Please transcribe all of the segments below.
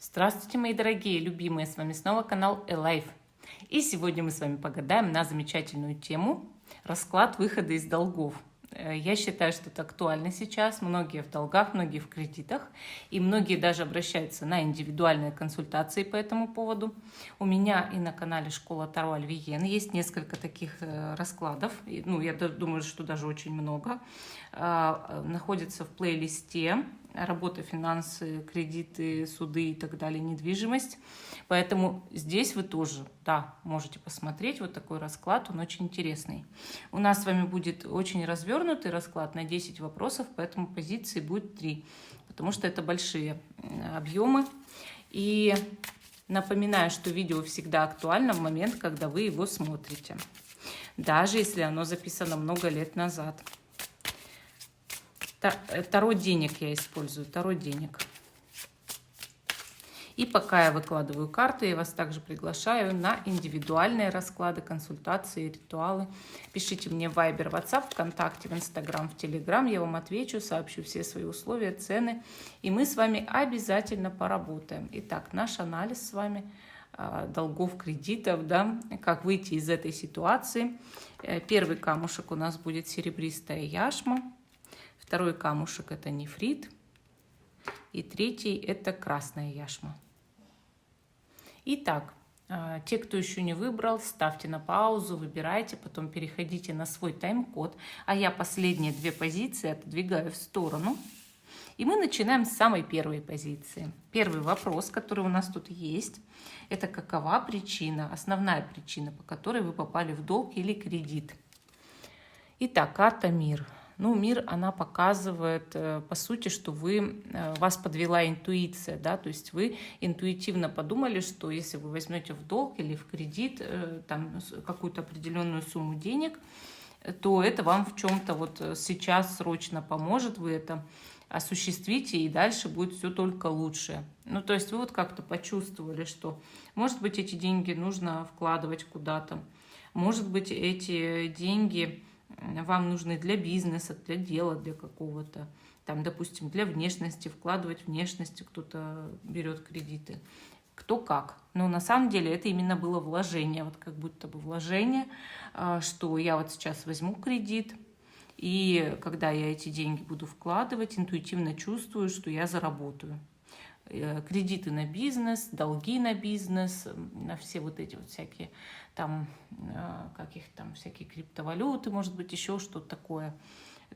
Здравствуйте, мои дорогие, любимые, с вами снова канал Элайф. И сегодня мы с вами погадаем на замечательную тему расклад выхода из долгов. Я считаю, что это актуально сейчас. Многие в долгах, многие в кредитах. И многие даже обращаются на индивидуальные консультации по этому поводу. У меня и на канале Школа Таро Альвиен есть несколько таких раскладов. Я думаю, что даже очень много. Находится в плейлисте работа, финансы, кредиты, суды и так далее, недвижимость. Поэтому здесь вы тоже, да, можете посмотреть вот такой расклад, он очень интересный. У нас с вами будет очень развернутый расклад на 10 вопросов, поэтому позиции будет 3, потому что это большие объемы. И напоминаю, что видео всегда актуально в момент, когда вы его смотрите, даже если оно записано много лет назад. Таро денег я использую, таро денег. И пока я выкладываю карты, я вас также приглашаю на индивидуальные расклады, консультации, ритуалы. Пишите мне в Viber, WhatsApp, ВКонтакте, в Instagram, в Telegram. Я вам отвечу, сообщу все свои условия, цены. И мы с вами обязательно поработаем. Итак, наш анализ с вами долгов, кредитов, да, как выйти из этой ситуации. Первый камушек у нас будет серебристая яшма. Второй камушек – это нефрит. И третий – это красная яшма. Итак, те, кто еще не выбрал, ставьте на паузу, выбирайте, потом переходите на свой тайм-код. А я последние 2 позиции отодвигаю в сторону. И мы начинаем с самой первой позиции. Первый вопрос, который у нас тут есть, это какова причина, основная причина, по которой вы попали в долг или кредит. Итак, карта «Мир». Мир, она показывает, по сути, что вас подвела интуиция, да, то есть вы интуитивно подумали, что если вы возьмете в долг или в кредит там какую-то определенную сумму денег, то это вам в чем-то вот сейчас срочно поможет, вы это осуществите, и дальше будет все только лучше. То есть вы вот как-то почувствовали, что, может быть, эти деньги нужно вкладывать куда-то, может быть, эти деньги вам нужны для бизнеса, для дела, для какого-то, там, допустим, для внешности, вкладывать в внешность, кто-то берет кредиты, кто как. Но на самом деле это именно было вложение, вот как будто бы вложение, что я вот сейчас возьму кредит, и когда я эти деньги буду вкладывать, интуитивно чувствую, что я заработаю. Кредиты на бизнес, долги на бизнес, на все вот эти вот всякие там, всякие криптовалюты, может быть, еще что-то такое.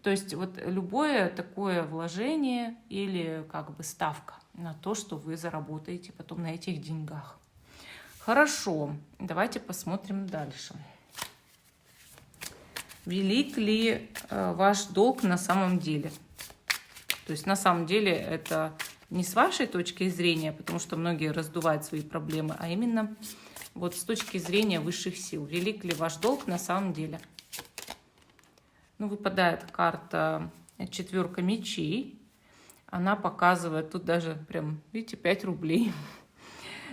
То есть вот любое такое вложение или как бы ставка на то, что вы заработаете потом на этих деньгах. Хорошо, давайте посмотрим дальше. Велик ли ваш долг на самом деле? То есть на самом деле это не с вашей точки зрения, потому что многие раздувают свои проблемы, а именно вот с точки зрения высших сил. Велик ли ваш долг на самом деле? Выпадает карта 4 мечей. Она показывает, тут даже прям, видите, 5 рублей.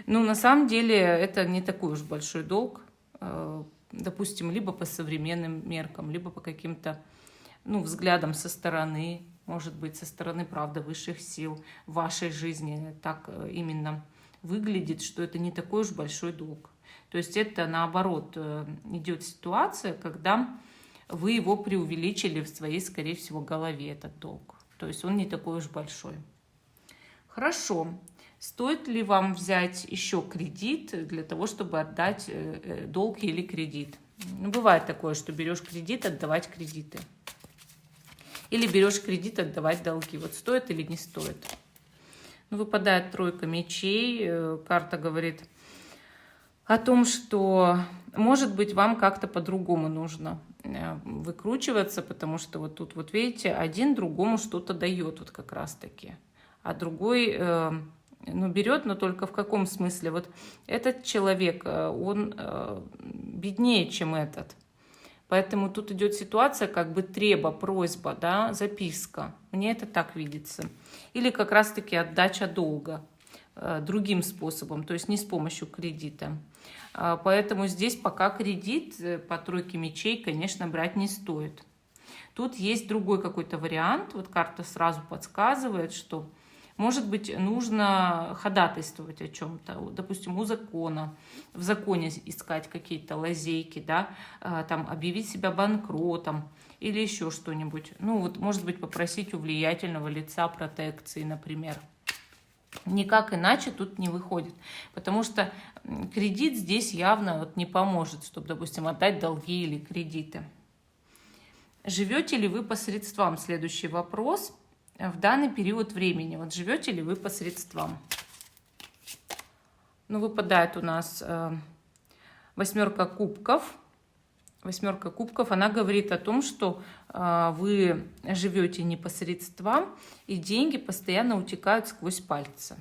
На самом деле это не такой уж большой долг. Допустим, либо по современным меркам, либо по каким-то взглядам со стороны. Может быть, со стороны, правда, высших сил в вашей жизни так именно выглядит, что это не такой уж большой долг. То есть это, наоборот, идет ситуация, когда вы его преувеличили в своей, скорее всего, голове, этот долг. То есть он не такой уж большой. Хорошо. Стоит ли вам взять еще кредит для того, чтобы отдать долг или кредит? Бывает такое, что берешь кредит, отдавать кредиты. Или берешь кредит, отдавать долги. Вот стоит или не стоит? Выпадает 3 мечей. Карта говорит о том, что, может быть, вам как-то по-другому нужно выкручиваться, потому что вот тут, вот видите, один другому что-то дает вот как раз-таки, а другой берет, но только в каком смысле? Вот этот человек, он беднее, чем этот. Поэтому тут идет ситуация, как бы просьба, да, записка. Мне это так видится. Или как раз-таки отдача долга другим способом, то есть не с помощью кредита. Поэтому здесь пока кредит по 3 мечей, конечно, брать не стоит. Тут есть другой какой-то вариант. Вот карта сразу подсказывает, что Может быть, нужно ходатайствовать о чем-то, допустим, у закона, в законе искать какие-то лазейки, да, там объявить себя банкротом или еще что-нибудь. Ну вот, может быть, попросить у влиятельного лица протекции, например. Никак иначе тут не выходит, потому что кредит здесь явно вот не поможет, чтобы, допустим, отдать долги или кредиты. Живете ли вы по средствам? Следующий вопрос. В данный период времени. Вот живете ли вы по средствам? Ну, выпадает у нас восьмерка кубков. Восьмерка кубков, она говорит о том, что вы живете не по средствам, и деньги постоянно утекают сквозь пальцы.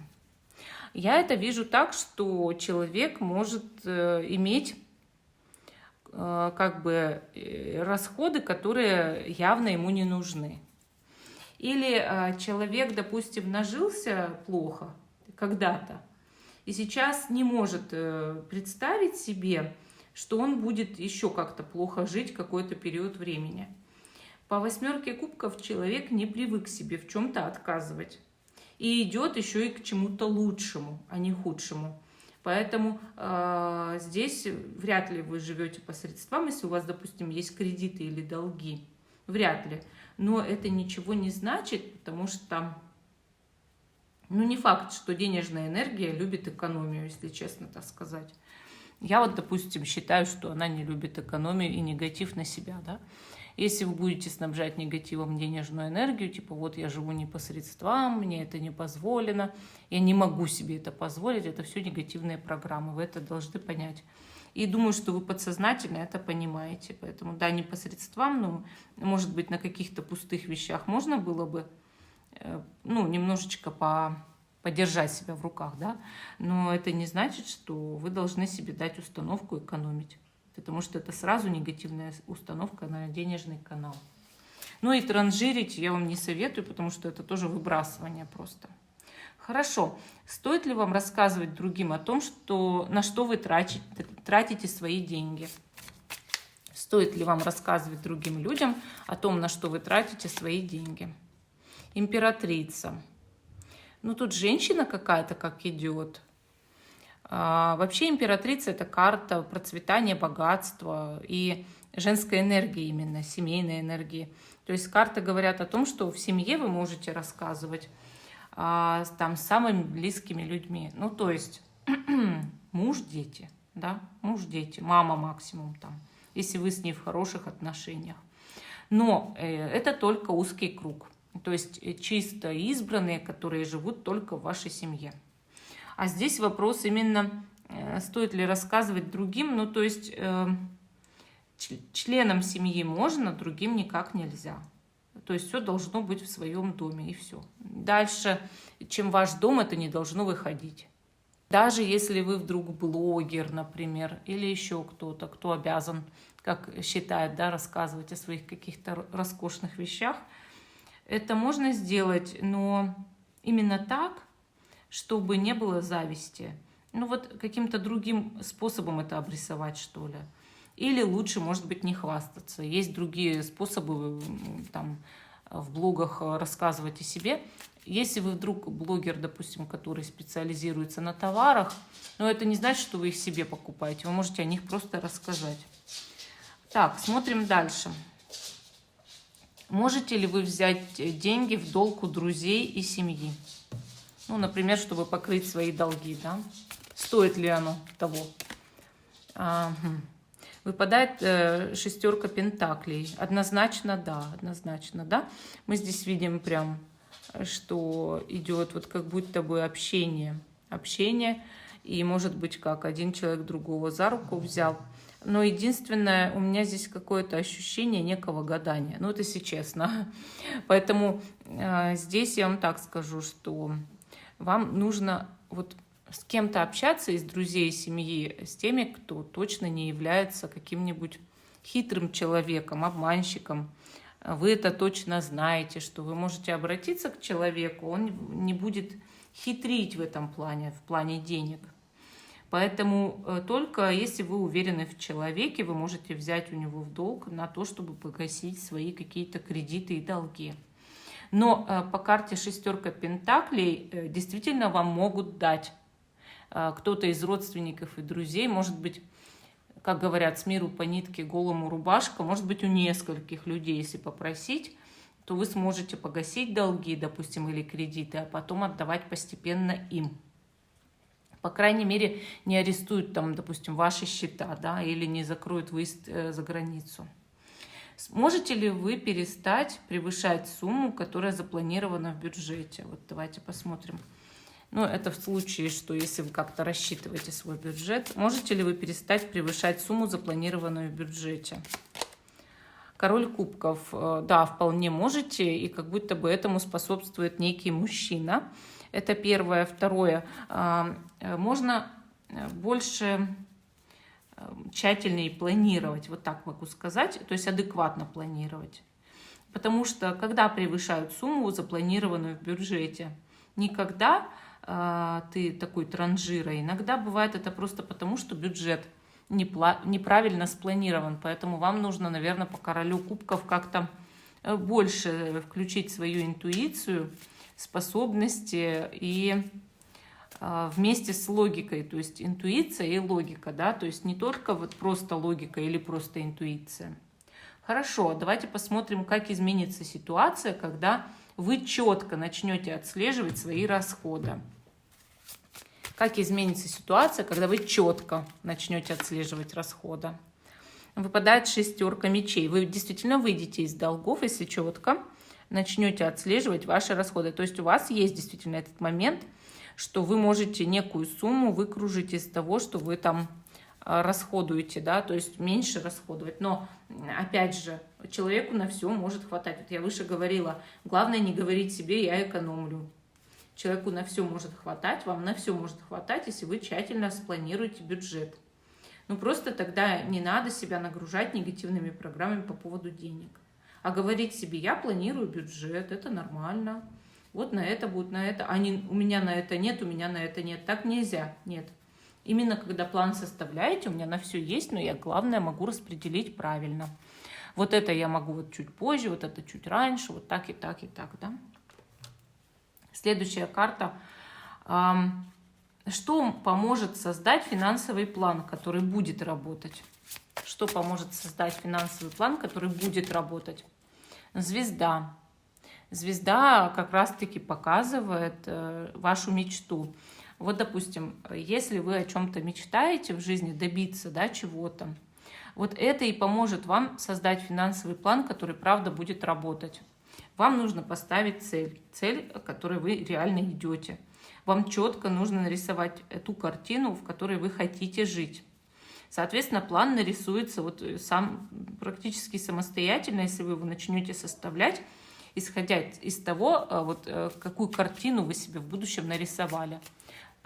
Я это вижу так, что человек может иметь как бы расходы, которые явно ему не нужны. Или человек, допустим, нажился плохо когда-то, и сейчас не может представить себе, что он будет еще как-то плохо жить какой-то период времени. По восьмерке кубков человек не привык себе в чем-то отказывать. И идет еще и к чему-то лучшему, а не худшему. Поэтому здесь вряд ли вы живете по средствам, если у вас, допустим, есть кредиты или долги. Вряд ли. Но это ничего не значит, потому что не факт, что денежная энергия любит экономию, если честно так сказать. Я вот, допустим, считаю, что она не любит экономию и негатив на себя, да. Если вы будете снабжать негативом денежную энергию, типа вот я живу не по средствам, мне это не позволено, я не могу себе это позволить, это все негативные программы, вы это должны понять. И думаю, что вы подсознательно это понимаете. Поэтому да, не по средствам, но, может быть, на каких-то пустых вещах можно было бы немножечко подержать себя в руках, да, но это не значит, что вы должны себе дать установку экономить, потому что это сразу негативная установка на денежный канал. Ну и транжирить я вам не советую, потому что это тоже выбрасывание просто. Хорошо. Стоит ли вам рассказывать другим о том, на что вы тратите свои деньги? Стоит ли вам рассказывать другим людям о том, на что вы тратите свои деньги? Императрица. Ну, тут женщина какая-то как идет. Вообще императрица – это карта процветания, богатства и женской энергии именно, семейной энергии. То есть карты говорят о том, что в семье вы можете рассказывать там с самыми близкими людьми. Ну, то есть муж, дети, да, муж, дети, мама максимум там, если вы с ней в хороших отношениях. Но это только узкий круг. То есть чисто избранные, которые живут только в вашей семье. А здесь вопрос именно, стоит ли рассказывать другим, ну то есть членам семьи можно, другим никак нельзя. То есть все должно быть в своем доме и все. Дальше, чем ваш дом, это не должно выходить. Даже если вы вдруг блогер, например, или еще кто-то, кто обязан, как считает, да, рассказывать о своих каких-то роскошных вещах, это можно сделать, но именно так, чтобы не было зависти. Ну вот каким-то другим способом это обрисовать, что ли. Или лучше, может быть, не хвастаться. Есть другие способы там, в блогах рассказывать о себе. Если вы вдруг блогер, допустим, который специализируется на товарах, но это не значит, что вы их себе покупаете. Вы можете о них просто рассказать. Так, смотрим дальше. Можете ли вы взять деньги в долг у друзей и семьи? Ну, например, чтобы покрыть свои долги, да? Стоит ли оно того? Выпадает шестерка пентаклей. Однозначно да. Мы здесь видим прям, что идет вот как будто бы общение. И может быть, как один человек другого за руку взял. Но единственное, у меня здесь какое-то ощущение некого гадания. Ну, это если честно. Поэтому здесь я вам так скажу, что вам нужно вот с кем-то общаться из друзей, семьи, с теми, кто точно не является каким-нибудь хитрым человеком, обманщиком. Вы это точно знаете, что вы можете обратиться к человеку, он не будет хитрить в этом плане, в плане денег. Поэтому только если вы уверены в человеке, вы можете взять у него в долг на то, чтобы погасить свои какие-то кредиты и долги. Но по карте шестерка пентаклей действительно вам могут дать кто-то из родственников и друзей, может быть, как говорят, с миру по нитке, голому рубашка, может быть, у нескольких людей, если попросить, то вы сможете погасить долги, допустим, или кредиты, а потом отдавать постепенно им. По крайней мере, не арестуют там, допустим, ваши счета, да, или не закроют выезд за границу. Сможете ли вы перестать превышать сумму, которая запланирована в бюджете? Вот давайте посмотрим. Ну, это в случае, что если вы как-то рассчитываете свой бюджет. Можете ли вы перестать превышать сумму, запланированную в бюджете? Король кубков. Да, вполне можете, и как будто бы этому способствует некий мужчина. Это первое. Второе. Можно больше тщательнее планировать, вот так могу сказать, то есть адекватно планировать. Потому что когда превышают сумму, запланированную в бюджете, никогда ты такой транжира, иногда бывает это просто потому, что бюджет неправильно спланирован, поэтому вам нужно, наверное, по королю кубков как-то больше включить свою интуицию, способности и вместе с логикой, то есть интуиция и логика, да, то есть не только вот просто логика или просто интуиция. Хорошо, давайте посмотрим, как изменится ситуация, когда вы четко начнете отслеживать свои расходы. Как изменится ситуация, когда вы четко начнете отслеживать расходы. Выпадает шестерка мечей. Вы действительно выйдете из долгов, если четко начнете отслеживать ваши расходы. То есть у вас есть действительно этот момент, что вы можете некую сумму выкружить из того, что вы там расходуете, да, то есть меньше расходовать. Но, опять же, человеку на все может хватать. Вот я выше говорила, главное не говорить себе «я экономлю». Человеку на все может хватать, вам на все может хватать, если вы тщательно спланируете бюджет. Ну, просто тогда не надо себя нагружать негативными программами по поводу денег. А говорить себе «я планирую бюджет», это нормально. Вот на это будет, на это. А не «у меня на это нет, у меня на это нет». Так нельзя, нет. Именно когда план составляете, у меня на все есть, но я, главное, могу распределить правильно. Вот это я могу вот чуть позже, вот это чуть раньше, вот так и так и так, да. Следующая карта. Что поможет создать финансовый план, который будет работать? Что поможет создать финансовый план, который будет работать? Звезда. Звезда как раз-таки показывает вашу мечту. Вот, допустим, если вы о чем-то мечтаете в жизни, добиться, да, чего-то, вот это и поможет вам создать финансовый план, который, правда, будет работать. Вам нужно поставить цель, к которой вы реально идете. Вам четко нужно нарисовать ту картину, в которой вы хотите жить. Соответственно, план нарисуется вот сам практически самостоятельно, если вы его начнете составлять, исходя из того, вот, какую картину вы себе в будущем нарисовали.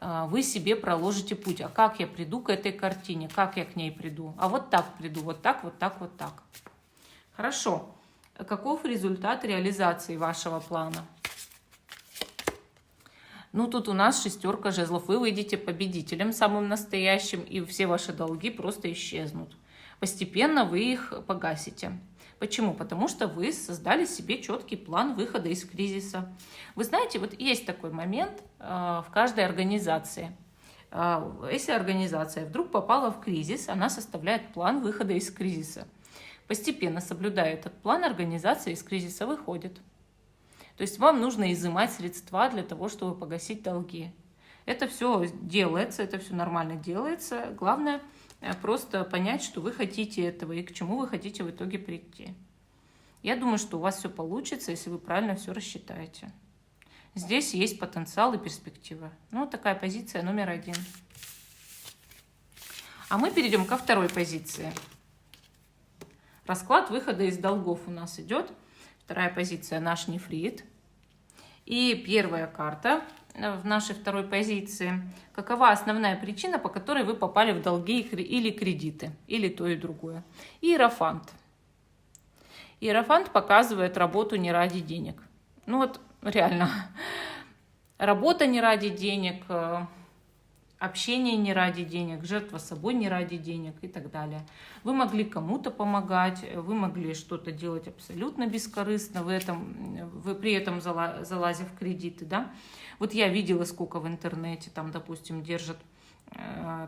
Вы себе проложите путь. А как я приду к этой картине? Как я к ней приду? А вот так приду, вот так, вот так, вот так. Хорошо. Каков результат реализации вашего плана? Ну, тут у нас шестерка жезлов. Вы выйдете победителем самым настоящим, и все ваши долги просто исчезнут. Постепенно вы их погасите. Почему? Потому что вы создали себе четкий план выхода из кризиса. Вы знаете, вот есть такой момент в каждой организации. Если организация вдруг попала в кризис, она составляет план выхода из кризиса. Постепенно соблюдая этот план, организация из кризиса выходит. То есть вам нужно изымать средства для того, чтобы погасить долги. Это все делается, это все нормально делается. Главное просто понять, что вы хотите этого и к чему вы хотите в итоге прийти. Я думаю, что у вас все получится, если вы правильно все рассчитаете. Здесь есть потенциал и перспектива. Ну, такая позиция номер 1. А мы перейдем ко второй позиции. Расклад выхода из долгов у нас идет. Вторая позиция — наш нефрит. И первая карта в нашей второй позиции. Какова основная причина, по которой вы попали в долги или кредиты, или то и другое? Иерофант. Иерофант показывает работу не ради денег. Ну вот реально, работа не ради денег, общение не ради денег, жертва собой не ради денег и так далее. Вы могли кому-то помогать, вы могли что-то делать абсолютно бескорыстно, вы при этом залазя в кредиты, да. Вот я видела, сколько в интернете там, допустим, держат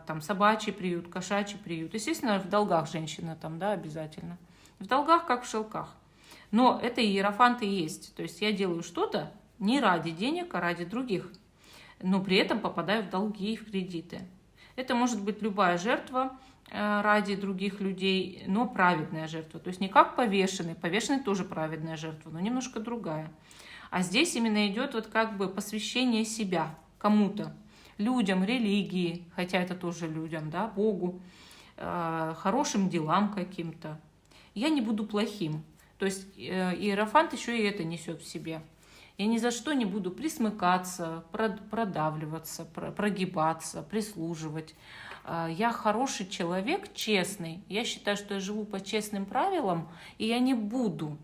там собачий приют, кошачий приют. Естественно, в долгах женщина там, да, обязательно. В долгах, как в шелках. Но это иерофанты есть. То есть я делаю что-то не ради денег, а ради других. Но при этом попадаю в долги и в кредиты. Это может быть любая жертва ради других людей, но праведная жертва. То есть не как повешенный. Повешенный тоже праведная жертва, но немножко другая. А здесь именно идет вот как бы посвящение себя кому-то. Людям, религии, хотя это тоже людям, да, Богу, хорошим делам каким-то. Я не буду плохим. То есть иерофант еще и это несет в себе. Я ни за что не буду присмыкаться, продавливаться, прогибаться, прислуживать. Я хороший человек, честный. Я считаю, что я живу по честным правилам, и я не буду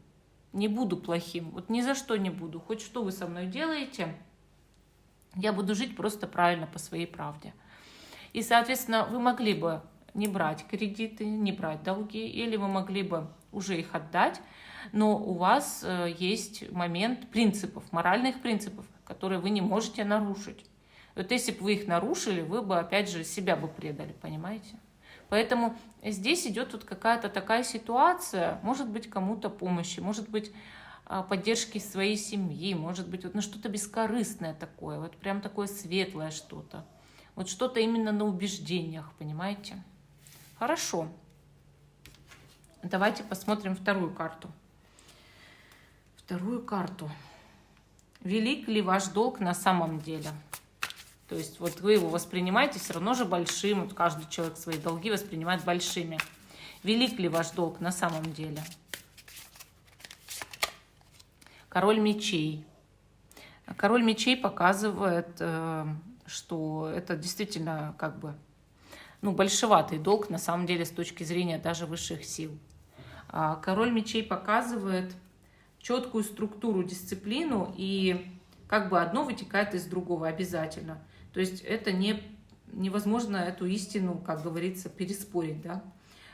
плохим. Вот ни за что не буду. Хоть что вы со мной делаете, я буду жить просто правильно по своей правде. И, соответственно, вы могли бы не брать кредиты, не брать долги, или вы могли бы уже их отдать, но у вас есть момент принципов, моральных принципов, которые вы не можете нарушить. Вот если бы вы их нарушили, вы бы, опять же, себя бы предали, понимаете? Поэтому здесь идет вот какая-то такая ситуация, может быть, кому-то помощи, может быть, поддержки своей семьи, может быть, вот, ну, что-то бескорыстное такое, вот прям такое светлое что-то. Вот что-то именно на убеждениях, понимаете? Хорошо. Давайте посмотрим вторую карту. Вторую карту. Велик ли ваш долг на самом деле? То есть вот вы его воспринимаете все равно же большим, вот каждый человек свои долги воспринимает большими. Велик ли ваш долг на самом деле? Король мечей. Король мечей показывает, что это действительно как бы, ну, большеватый долг на самом деле с точки зрения даже высших сил. Король мечей показывает четкую структуру, дисциплину, и как бы одно вытекает из другого обязательно. То есть это невозможно эту истину, как говорится, переспорить, да.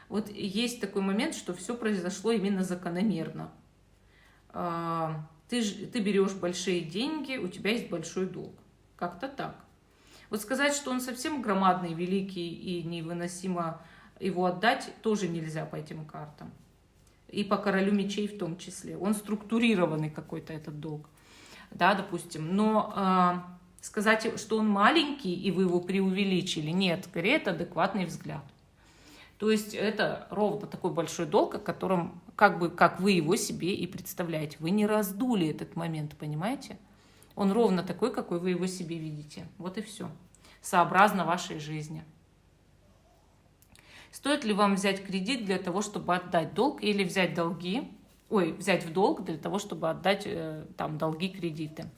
Вот есть такой момент, что все произошло именно закономерно. Ты берешь большие деньги, у тебя есть большой долг. Как-то так. Вот сказать, что он совсем громадный, великий и невыносимо его отдать, тоже нельзя по этим картам. И по королю мечей в том числе. Он структурированный какой-то этот долг. Да, допустим. Но сказать, что он маленький, и вы его преувеличили, нет, скорее это адекватный взгляд. То есть это ровно такой большой долг, о котором как вы его себе и представляете. Вы не раздули этот момент, понимаете? Он ровно такой, какой вы его себе видите. Вот и все. Сообразно вашей жизни. Стоит ли вам взять кредит для того, чтобы отдать долг, или взять взять в долг для того, чтобы отдать там долги, кредиты?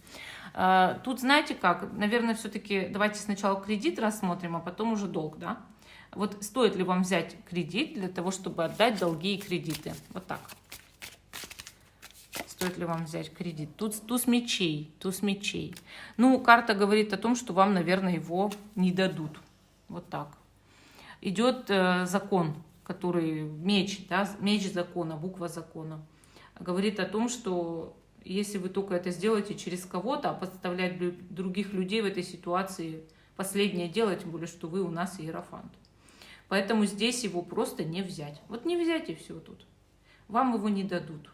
Тут знаете как? Наверное, все-таки давайте сначала кредит рассмотрим, а потом уже долг, да? Вот стоит ли вам взять кредит для того, чтобы отдать долги и кредиты? Вот так. Стоит ли вам взять кредит? Тут туз мечей, туз мечей. Ну, карта говорит о том, что вам, наверное, его не дадут. Вот так. Идет закон, который меч, да, меч закона, буква закона. Говорит о том, что если вы только это сделаете через кого-то, а подставлять других людей в этой ситуации последнее дело, тем более, что вы у нас иерофант. Поэтому здесь его просто не взять. Вот не взять и все тут. Вам его не дадут.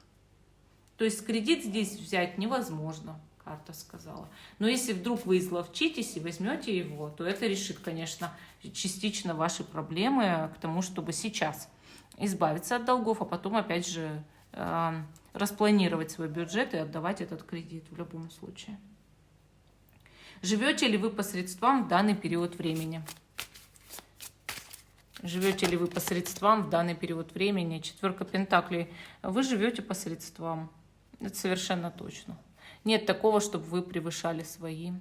То есть кредит здесь взять невозможно, карта сказала. Но если вдруг вы изловчитесь и возьмете его, то это решит, конечно, частично ваши проблемы к тому, чтобы сейчас избавиться от долгов, а потом опять же распланировать свой бюджет и отдавать этот кредит в любом случае. Живете ли вы по средствам в данный период времени? Живете ли вы по средствам в данный период времени? Четверка пентаклей. Вы живете по средствам. Это совершенно точно. Нет такого, чтобы вы превышали свои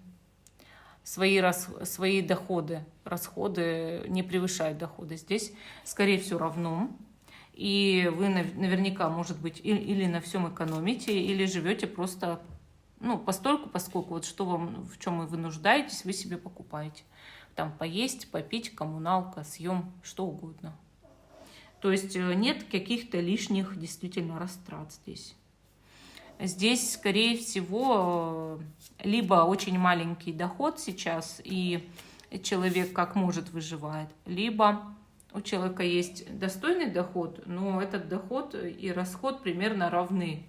доходы. Расходы не превышают доходы. Здесь, скорее всего, равно. И вы наверняка, может быть, или на всем экономите, или живете просто, ну, постольку, поскольку вот что вам, в чем вы нуждаетесь, вы себе покупаете. Там поесть, попить, коммуналка, съем, что угодно. То есть нет каких-то лишних действительно растрат здесь. Здесь, скорее всего, либо очень маленький доход сейчас, и человек как может выживает, либо у человека есть достойный доход, но этот доход и расход примерно равны.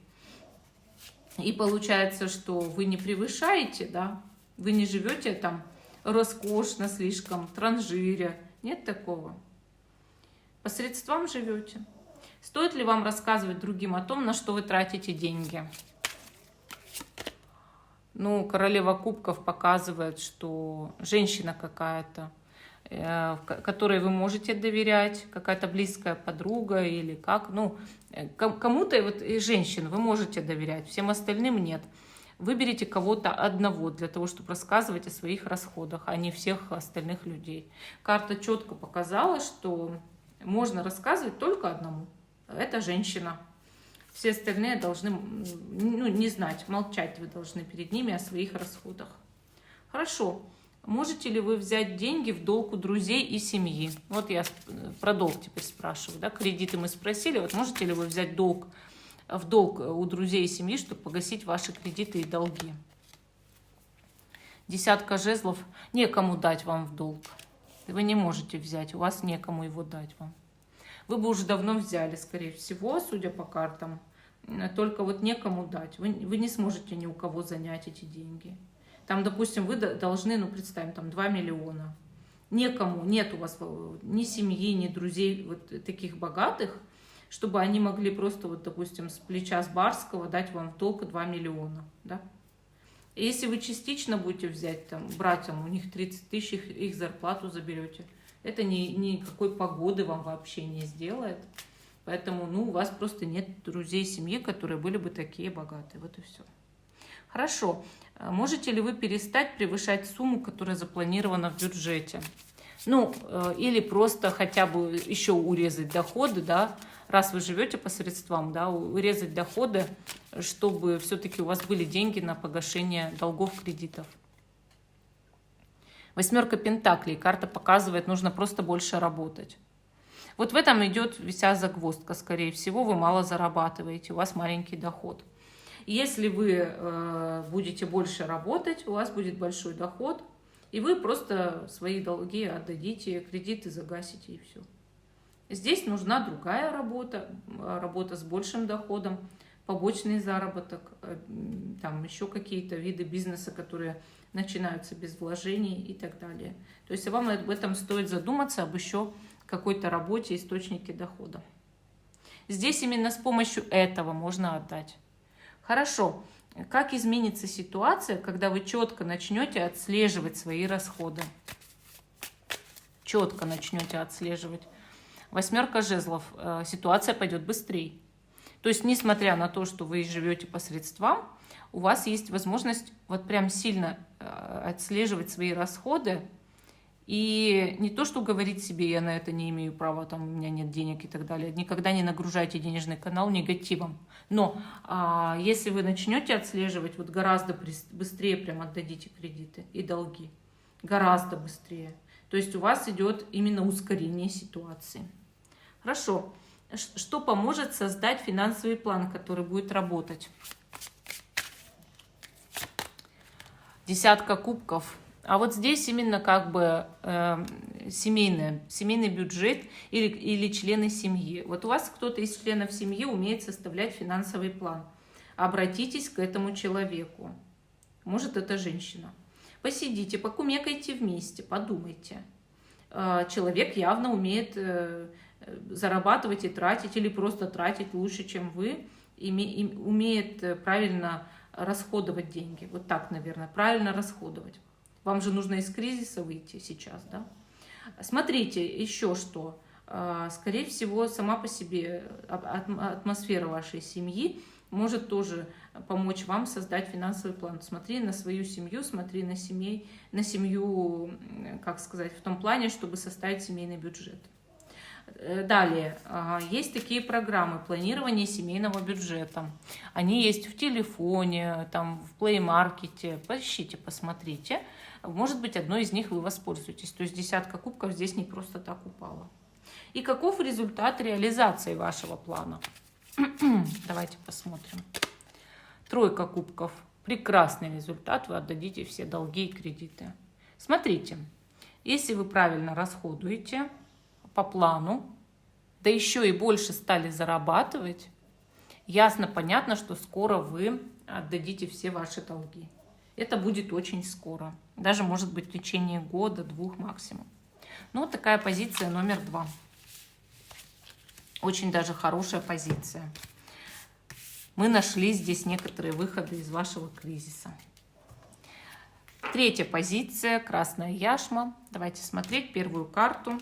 И получается, что вы не превышаете, да, вы не живете там роскошно слишком, транжиря, нет такого. По средствам живете. Стоит ли вам рассказывать другим о том, на что вы тратите деньги? Ну, королева кубков показывает, что женщина какая-то, которой вы можете доверять, какая-то близкая подруга или как. Ну, кому-то вот из женщин вы можете доверять, всем остальным нет. Выберите кого-то одного для того, чтобы рассказывать о своих расходах, а не всех остальных людей. Карта четко показала, что можно рассказывать только одному. Это женщина. Все остальные должны, ну, не знать, молчать вы должны перед ними о своих расходах. Хорошо. Можете ли вы взять деньги в долг у друзей и семьи? Вот я про долг теперь спрашиваю. Да? Кредиты мы спросили. Вот можете ли вы взять в долг у друзей и семьи, чтобы погасить ваши кредиты и долги? Десятка жезлов. Некому дать вам в долг. Вы не можете взять, у вас некому его дать вам. Вы бы уже давно взяли, скорее всего, судя по картам. Только вот некому дать. Вы не сможете ни у кого занять эти деньги. Там, допустим, вы должны, ну, представим, там 2 миллиона. Некому, нет у вас ни семьи, ни друзей вот таких богатых, чтобы они могли просто, вот, допустим, с плеча с барского дать вам в долг 2 миллиона. Да? И если вы частично будете брать там, у них 30 тысяч, их зарплату заберете, это никакой погоды вам вообще не сделает. Поэтому, ну, у вас просто нет друзей, семьи, которые были бы такие богатые. Вот и все. Хорошо. Можете ли вы перестать превышать сумму, которая запланирована в бюджете? Ну, или просто хотя бы еще урезать доходы, да, раз вы живете по средствам, да, урезать доходы, чтобы все-таки у вас были деньги на погашение долгов, кредитов. Восьмерка пентаклей. Карта показывает, нужно просто больше работать. Вот в этом идет вся загвоздка. Скорее всего, вы мало зарабатываете, у вас маленький доход. Если вы будете больше работать, у вас будет большой доход, и вы просто свои долги отдадите, кредиты загасите, и все. Здесь нужна другая работа, работа с большим доходом, побочный заработок, там еще какие-то виды бизнеса, которые начинаются без вложений и так далее. То есть вам об этом стоит задуматься, об еще какой-то работе, источнике дохода. Здесь именно с помощью этого можно отдать. Хорошо. Как изменится ситуация, когда вы четко начнете отслеживать свои расходы? Четко начнете отслеживать. Восьмерка жезлов. Ситуация пойдет быстрее. То есть, несмотря на то, что вы живете по средствам, у вас есть возможность вот прям сильно отслеживать свои расходы. И не то, что говорить себе, я на это не имею права, там, у меня нет денег и так далее. Никогда не нагружайте денежный канал негативом. Но если вы начнете отслеживать, вот гораздо быстрее прям отдадите кредиты и долги. Гораздо быстрее. То есть у вас идет именно ускорение ситуации. Хорошо. Что поможет создать финансовый план, который будет работать? Десятка кубков. А вот здесь именно как бы семейный бюджет или члены семьи. Вот у вас кто-то из членов семьи умеет составлять финансовый план. Обратитесь к этому человеку. Может, это женщина. Посидите, покумекайте вместе, подумайте. Человек явно умеет зарабатывать и тратить, или просто тратить лучше, чем вы, и умеет правильно расходовать деньги. Вот так, наверное, правильно расходовать. Вам же нужно из кризиса выйти сейчас, да? Смотрите, еще что. Скорее всего, сама по себе атмосфера вашей семьи может тоже помочь вам создать финансовый план. Смотри на свою семью, смотри на семью, как сказать, в том плане, чтобы составить семейный бюджет. Далее, есть такие программы планирования семейного бюджета. Они есть в телефоне, там, в Play Market. Поищите, посмотрите. может быть, одной из них вы воспользуетесь. То есть десятка кубков здесь не просто так упала. И каков результат реализации вашего плана? Давайте посмотрим. Тройка кубков. Прекрасный результат. Вы отдадите все долги и кредиты. Смотрите, если вы правильно расходуете по плану, да еще и больше стали зарабатывать, ясно, понятно, что скоро вы отдадите все ваши долги. Это будет очень скоро. Даже, может быть, в течение года, 2 максимум. Ну, вот такая позиция номер 2. Очень даже хорошая позиция. Мы нашли здесь некоторые выходы из вашего кризиса. Третья позиция, красная яшма. Давайте смотреть первую карту.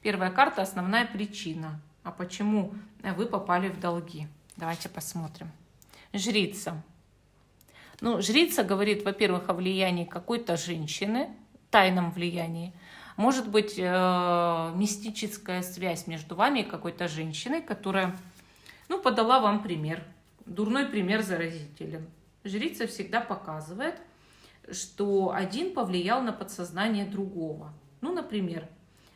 Первая карта – основная причина. А почему вы попали в долги? Давайте посмотрим. Жрица. Ну, жрица говорит, во-первых, о влиянии какой-то женщины, тайном влиянии. Может быть, мистическая связь между вами и какой-то женщиной, которая, ну, подала вам пример. Дурной пример заразителен. Жрица всегда показывает, что один повлиял на подсознание другого. Ну, например,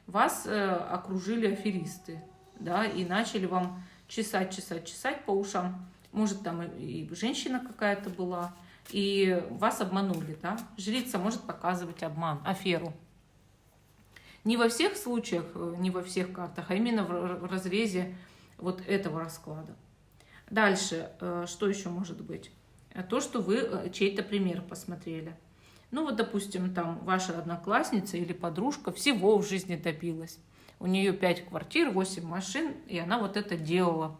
вас окружили аферисты, да, и начали вам чесать по ушам. Может, там и женщина какая-то была, и вас обманули, да. Жрица может показывать обман, аферу. Не во всех случаях, не во всех картах, а именно в разрезе вот этого расклада. Дальше, что еще может быть? То, что вы чей-то пример посмотрели. Ну вот, допустим, там ваша одноклассница или подружка всего в жизни добилась. У нее 5 квартир, 8 машин, и она вот это делала.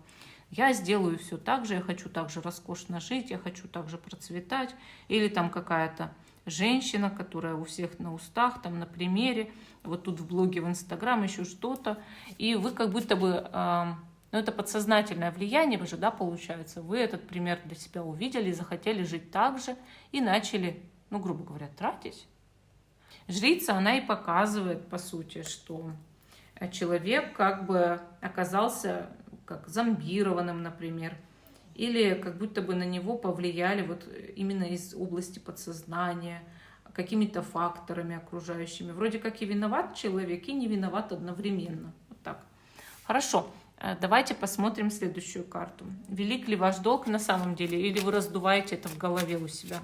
Я сделаю все так же, я хочу так же роскошно жить, я хочу так же процветать. Или там какая-то женщина, которая у всех на устах, там на примере, вот тут в блоге, в Инстаграм, еще что-то. И вы как будто бы... Но это подсознательное влияние же, да, получается. Вы этот пример для себя увидели, захотели жить так же и начали, ну, грубо говоря, тратить. Жрица, она и показывает, по сути, что человек как бы оказался как зомбированным, например, или как будто бы на него повлияли вот именно из области подсознания, какими-то факторами окружающими. Вроде как и виноват человек, и не виноват одновременно. Вот так. Хорошо. Давайте посмотрим следующую карту. Велик ли ваш долг на самом деле, или вы раздуваете это в голове у себя?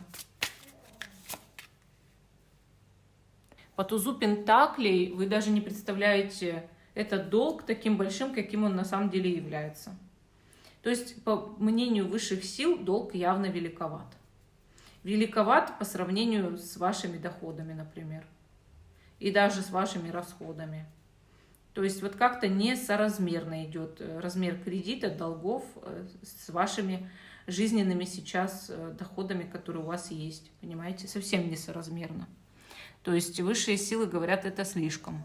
По тузу пентаклей вы даже не представляете этот долг таким большим, каким он на самом деле является. То есть, по мнению высших сил, долг явно великоват. Великоват по сравнению с вашими доходами, например, и даже с вашими расходами. То есть вот как-то несоразмерно идет размер кредита, долгов с вашими жизненными сейчас доходами, которые у вас есть. Понимаете? Совсем несоразмерно. То есть высшие силы говорят, это слишком.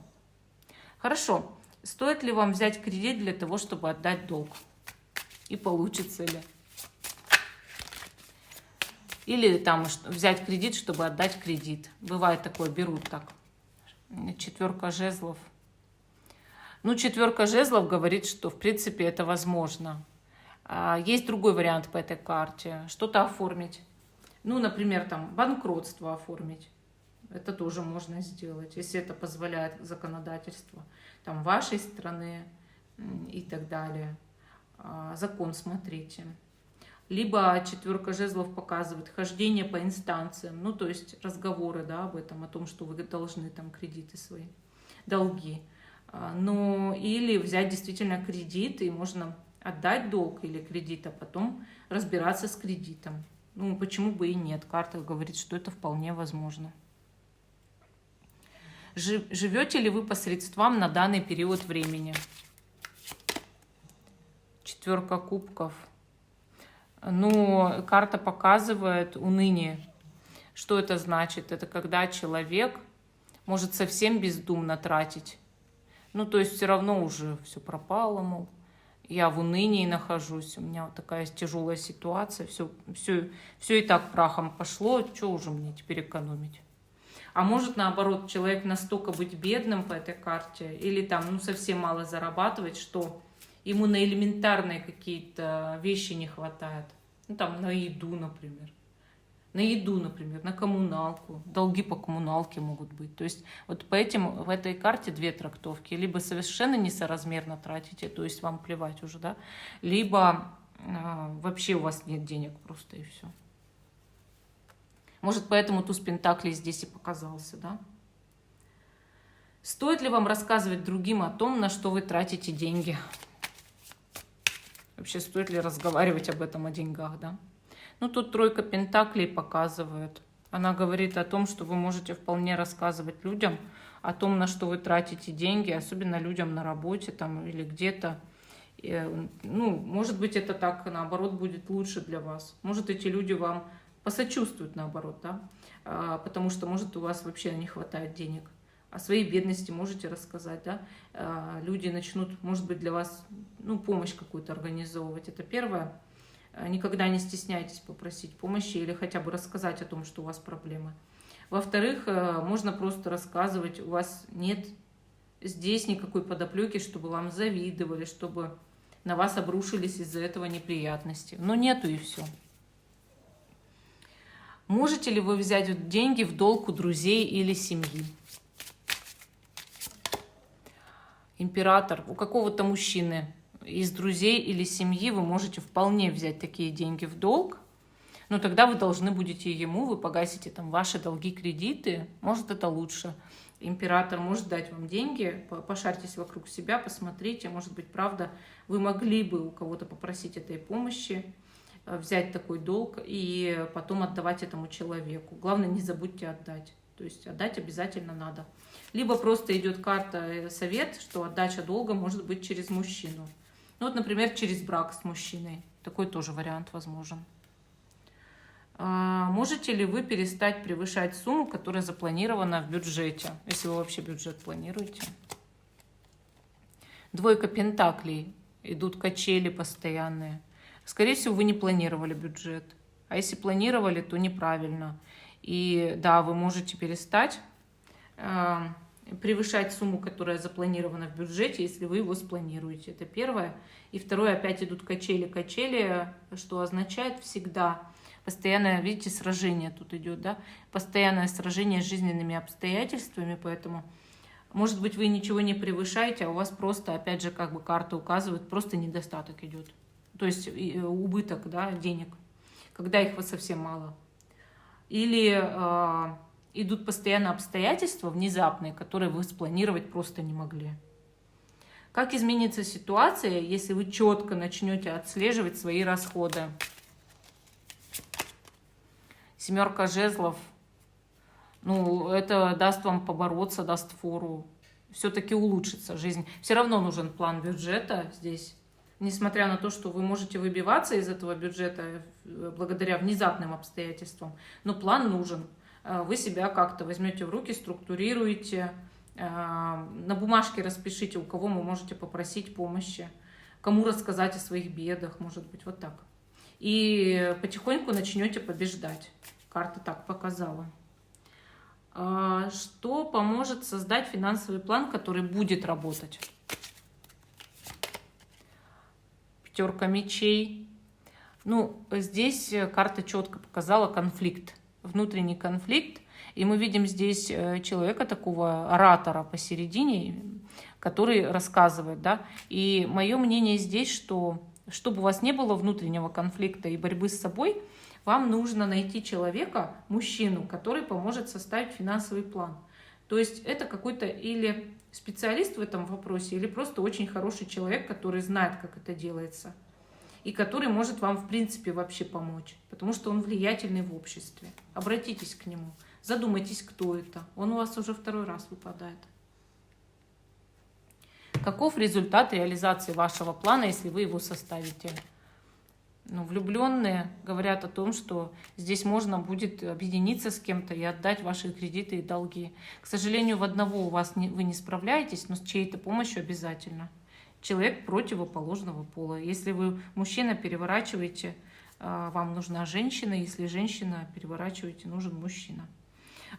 Хорошо. Стоит ли вам взять кредит для того, чтобы отдать долг? И получится ли? Или там взять кредит, чтобы отдать кредит. Бывает такое, берут так. 4 жезлов. Ну, 4 жезлов говорит, что, в принципе, это возможно. Есть другой вариант по этой карте. Что-то оформить. Ну, например, там, банкротство оформить. Это тоже можно сделать, если это позволяет законодательство там, вашей страны и так далее. Закон смотрите. Либо 4 жезлов показывает хождение по инстанциям. Ну, то есть разговоры, да, об этом, о том, что вы должны там кредиты свои, долги. Ну, или взять действительно кредит, и можно отдать долг или кредит, а потом разбираться с кредитом. Ну, почему бы и нет? Карта говорит, что это вполне возможно. Живете ли вы по средствам на данный период времени? 4 кубков. Ну, карта показывает уныние. Что это значит? Это когда человек может совсем бездумно тратить. Ну, то есть все равно уже все пропало, мол, я в унынии нахожусь, у меня вот такая тяжелая ситуация, все и так прахом пошло, что уже мне теперь экономить? А может, наоборот, человек настолько быть бедным по этой карте, или там, ну, совсем мало зарабатывать, что ему на элементарные какие-то вещи не хватает. Ну, там, на еду, например. на еду, например, на коммуналку. Долги по коммуналке могут быть. То есть вот по в этой карте две трактовки. Либо совершенно несоразмерно тратите, то есть вам плевать уже, да, либо вообще у вас нет денег просто и все. Может, поэтому туз пентаклей здесь и показался, да? Стоит ли вам рассказывать другим о том, на что вы тратите деньги? Вообще, стоит ли разговаривать об этом, о деньгах, да? Ну, тут тройка пентаклей показывает. Она говорит о том, что вы можете вполне рассказывать людям о том, на что вы тратите деньги, особенно людям на работе там или где-то. Ну, может быть, это так, наоборот, будет лучше для вас. Может, эти люди вам посочувствуют, наоборот, да? Потому что, может, у вас вообще не хватает денег. О своей бедности можете рассказать, да? Люди начнут, может быть, для вас, ну, помощь какую-то организовывать. Это первое. Никогда не стесняйтесь попросить помощи или хотя бы рассказать о том, что у вас проблемы. Во-вторых, можно просто рассказывать, у вас нет здесь никакой подоплеки, чтобы вам завидовали, чтобы на вас обрушились из-за этого неприятности. Но нету и все. Можете ли вы взять деньги в долг у друзей или семьи? Император. У какого-то мужчины из друзей или семьи вы можете вполне взять такие деньги в долг, но тогда вы должны будете ему, вы погасите там ваши долги, кредиты, может, это лучше. Император может дать вам деньги, пошарьтесь вокруг себя, посмотрите, может быть, правда, вы могли бы у кого-то попросить этой помощи, взять такой долг и потом отдавать этому человеку. Главное, не забудьте отдать, то есть отдать обязательно надо. Либо просто идет карта совет, что отдача долга может быть через мужчину. Ну вот, например, через брак с мужчиной. Такой тоже вариант возможен. Можете ли вы перестать превышать сумму, которая запланирована в бюджете, если вы вообще бюджет планируете? Двойка пентаклей. Идут качели постоянные. Скорее всего, вы не планировали бюджет. А если планировали, то неправильно. И да, вы можете перестать превышать сумму, которая запланирована в бюджете, если вы его спланируете. Это первое. И второе, опять идут качели. Качели, что означает всегда постоянное, видите, сражение тут идет, да? Постоянное сражение с жизненными обстоятельствами, поэтому, может быть, вы ничего не превышаете, а у вас просто, опять же, как бы карта указывает, просто недостаток идет. То есть убыток, да, денег, когда их вот совсем мало. Или идут постоянно обстоятельства внезапные, которые вы спланировать просто не могли. Как изменится ситуация, если вы четко начнете отслеживать свои расходы? Семерка жезлов. Ну, это даст вам побороться, даст фору. Все-таки улучшится жизнь. Все равно нужен план бюджета здесь. Несмотря на то, что вы можете выбиваться из этого бюджета благодаря внезапным обстоятельствам, но план нужен. Вы себя как-то возьмете в руки, структурируете, на бумажке распишите, у кого вы можете попросить помощи, кому рассказать о своих бедах, может быть, вот так. И потихоньку начнете побеждать. Карта так показала. Что поможет создать финансовый план, который будет работать? Пятерка мечей. Ну, здесь карта четко показала конфликт, внутренний конфликт. И мы видим здесь человека, такого оратора посередине, который рассказывает, да. И мое мнение здесь, что чтобы у вас не было внутреннего конфликта и борьбы с собой, вам нужно найти человека, мужчину, который поможет составить финансовый план. То есть это какой-то или специалист в этом вопросе, или просто очень хороший человек, который знает, как это делается. И который может вам, в принципе, вообще помочь. Потому что он влиятельный в обществе. Обратитесь к нему. Задумайтесь, кто это. Он у вас уже второй раз выпадает. Каков результат реализации вашего плана, если вы его составите? Ну, влюбленные говорят о том, что здесь можно будет объединиться с кем-то и отдать ваши кредиты и долги. К сожалению, в одного вы не справляетесь, но с чьей-то помощью обязательно. Человек противоположного пола. Если вы мужчина, переворачиваете, вам нужна женщина. Если женщина, переворачиваете, нужен мужчина.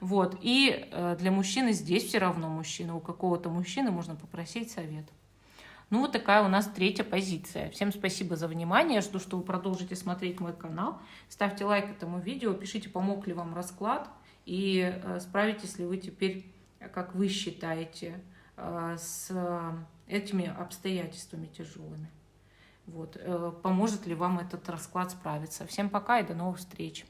Вот. И для мужчины здесь все равно мужчина. У какого-то мужчины можно попросить совет. Ну, вот такая у нас третья позиция. Всем спасибо за внимание. Жду, что вы продолжите смотреть мой канал. Ставьте лайк этому видео, пишите, помог ли вам расклад, и справитесь ли вы теперь, как вы считаете, с этими обстоятельствами тяжелыми. Вот. Поможет ли вам этот расклад справиться. Всем пока и до новых встреч.